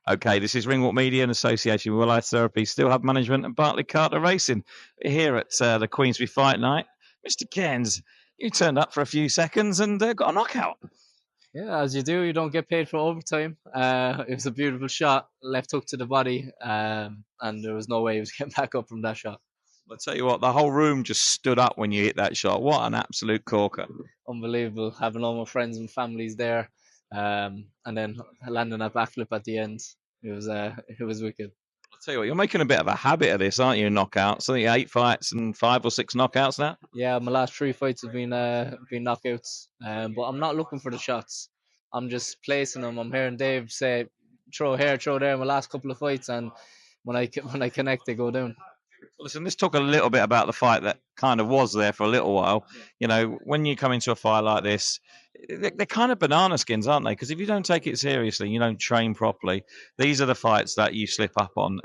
Okay, this is Ringwalk Media in association with Life Therapy, Still Hub Management and Bartley Carter Racing. We're here at the Queensbury Fight Night. Mr. Cairns, you turned up for a few seconds and got a knockout. Yeah, as you do, you don't get paid for overtime. It was a beautiful shot, left hook to the body, and there was no way he was getting back up from that shot. I'll tell you what, the whole room just stood up when you hit that shot. What an absolute corker. Unbelievable, having all my friends and families there, and then landing that backflip at the end. It was wicked. I'll tell you what, you're making a bit of a habit of this, aren't you, knockouts? I think 8 fights and 5 or 6 knockouts now. Yeah, my last 3 fights have been knockouts, but I'm not looking for the shots. I'm just placing them. I'm hearing Dave say, throw here, throw there in my last couple of fights, and when I connect, they go down. Listen, let's talk a little bit about the fight that kind of was there for a little while. You know, when you come into a fight like this, they're kind of banana skins, aren't they? Because if you don't take it seriously, you don't train properly, these are the fights that you slip up on.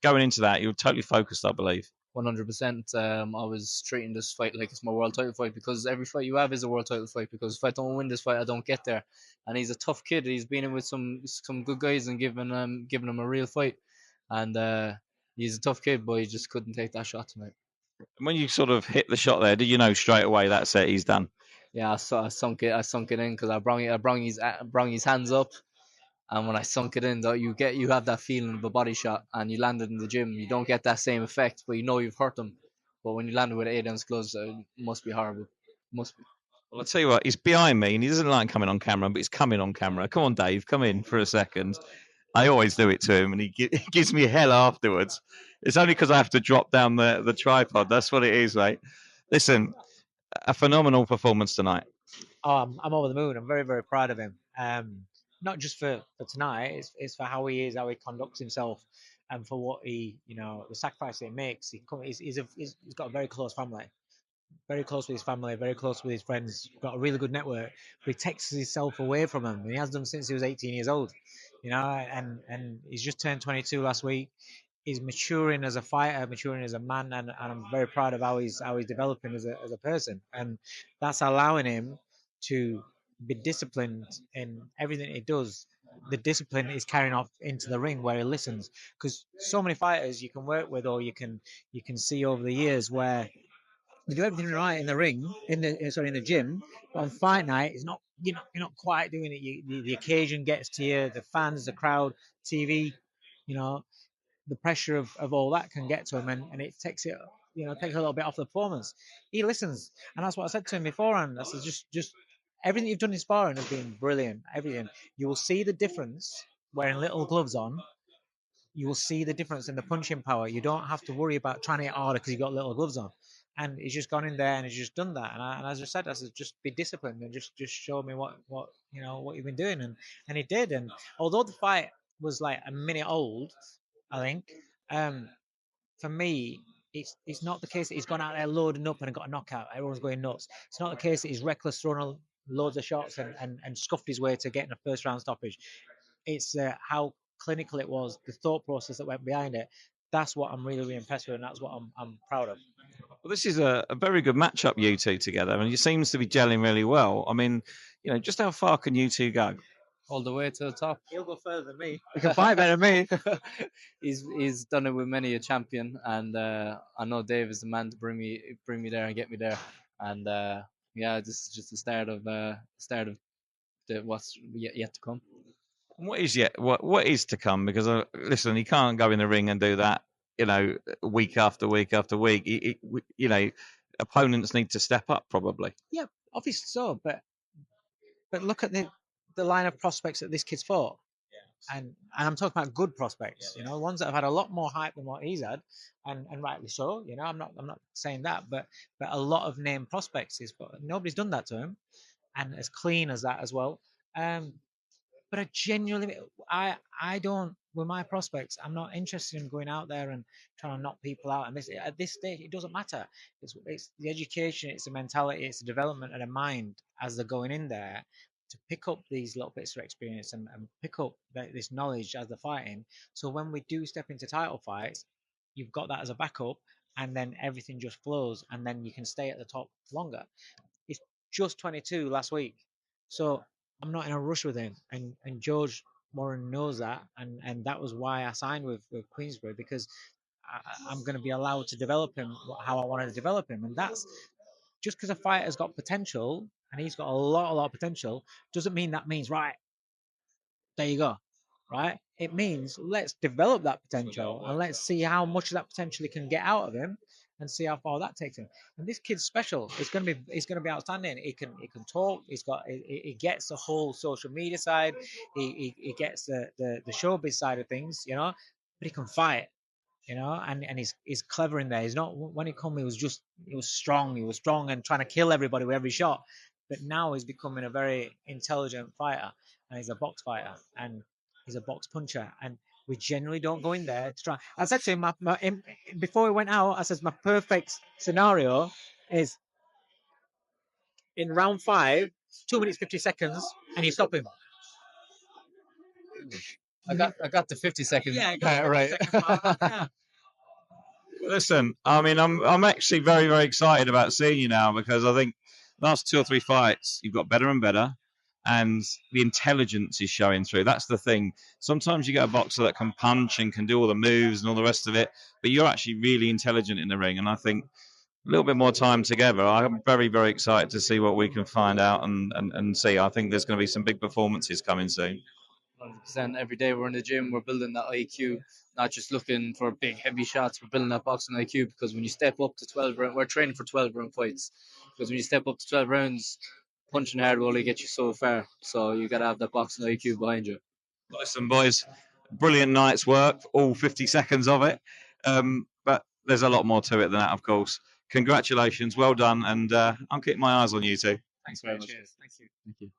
Going into that, you're totally focused, I believe. 100%. I was treating this fight like it's my world title fight, because every fight you have is a world title fight. Because if I don't win this fight, I don't get there. And he's a tough kid. He's been in with some good guys and giving him a real fight. And he's a tough kid, but he just couldn't take that shot tonight. And when you sort of hit the shot there, did you know straight away that's it, he's done? Yeah, I sunk it in, because I brung his hands up. And when I sunk it in, though, you have that feeling of a body shot, and you landed in the gym. You don't get that same effect, but you know you've hurt them. But when you landed with 8 ounce gloves, it must be horrible. Must be. Well, I'll tell you what, he's behind me and he doesn't like coming on camera, but he's coming on camera. Come on, Dave, come in for a second. I always do it to him and he gives me hell afterwards. It's only because I have to drop down the tripod. That's what it is, mate. Listen, a phenomenal performance tonight. Oh, I'm over the moon. I'm very, very proud of him. Not just for tonight, it's for how he is, how he conducts himself, and for what he, the sacrifice he makes. He's got a very close family, very close with his family, very close with his friends, got a really good network, but he takes himself away from them. And he has done since he was 18 years old, and he's just turned 22 last week. He's maturing as a fighter, maturing as a man, and I'm very proud of how he's developing as a person. And that's allowing him to be disciplined in everything he does. The discipline is carrying off into the ring where he listens, because so many fighters you can work with, or you can see over the years where they do everything right in the ring, in the gym, but on fight night, it's not you're not quite doing it. The occasion gets to you, the fans, the crowd, TV, the pressure of all that can get to him, and it takes it, takes a little bit off the performance. He listens, and that's what I said to him beforehand. I said, just everything you've done in sparring has been brilliant. Everything, you will see the difference wearing little gloves on. You will see the difference in the punching power. You don't have to worry about trying to get harder because you got little gloves on. And he's just gone in there and he's just done that. And as I said, just be disciplined and just show me what you've been doing. And he did. And although the fight was like a minute old, I think, for me, it's not the case that he's gone out there loading up and got a knockout. Everyone's going nuts. It's not the case that he's reckless, throwing loads of shots and scuffed his way to getting a first round stoppage. It's how clinical it was, the thought process that went behind it. That's what I'm really, really impressed with, and that's what I'm proud of. Well, this is a very good matchup, you two together, and it seems to be gelling really well. I mean, just how far can you two go? All the way to the top. He'll go further than me. He can fight better than me. He's done it with many a champion, and I know Dave is the man to bring me there and get me there. And this is just the start of what's yet to come. What is to come? Because listen, he can't go in the ring and do that, week after week after week. Opponents need to step up probably. Yeah, obviously so. But look at the line of prospects that this kid's fought. And I'm talking about good prospects, ones that have had a lot more hype than what he's had, and rightly so. I'm not saying that, but a lot of named prospects nobody's done that to him, and as clean as that as well. But I genuinely, I don't, with my prospects, I'm not interested in going out there and trying to knock people out. And at this stage, it doesn't matter. It's the education, it's the mentality, it's the development of the mind as they're going in there to pick up these little bits of experience and pick up this knowledge as they're fighting. So when we do step into title fights, you've got that as a backup, and then everything just flows, and then you can stay at the top longer. It's just 22 last week. So I'm not in a rush with him. And George Warren knows that, and that was why I signed with Queensbury, because I'm going to be allowed to develop him how I wanted to develop him, and that's just because a fighter's got potential and he's got a lot of potential doesn't mean that means right there you go, right? It means let's develop that potential and let's see how much of that potential he can get out of him and see how far that takes him. And this kid's special. He's going to be outstanding. He can talk. He gets the whole social media side. He gets the showbiz side of things, you know, but he can fight, you know, and he's clever in there. He's not, when he come, he was strong and trying to kill everybody with every shot. But now he's becoming a very intelligent fighter, and he's a box fighter, and he's a box puncher, and we generally don't go in there to try. I said to him, before we went out, I said my perfect scenario is in round 5, 2 minutes 50 seconds, and you stop him. I got the 50 seconds. Yeah, right. Yeah. Listen, I mean, I'm actually very, very excited about seeing you now, because I think last 2 or 3 fights you've got better and better, and the intelligence is showing through. That's the thing. Sometimes you get a boxer that can punch and can do all the moves and all the rest of it, but you're actually really intelligent in the ring. And I think a little bit more time together, I'm very, very excited to see what we can find out and see. I think there's going to be some big performances coming soon. 100%. Every day we're in the gym, we're building that IQ, not just looking for big, heavy shots. We're building that boxing IQ, because when you step up to 12 rounds, we're training for 12 round fights. Because when you step up to 12 rounds, punching hard will only get you so far. So you got to have that boxing IQ behind you. Listen, boys, brilliant night's work, all 50 seconds of it. But there's a lot more to it than that, of course. Congratulations, well done, and I'm keeping my eyes on you two. Thanks very much. Cheers. Thank you. Thank you.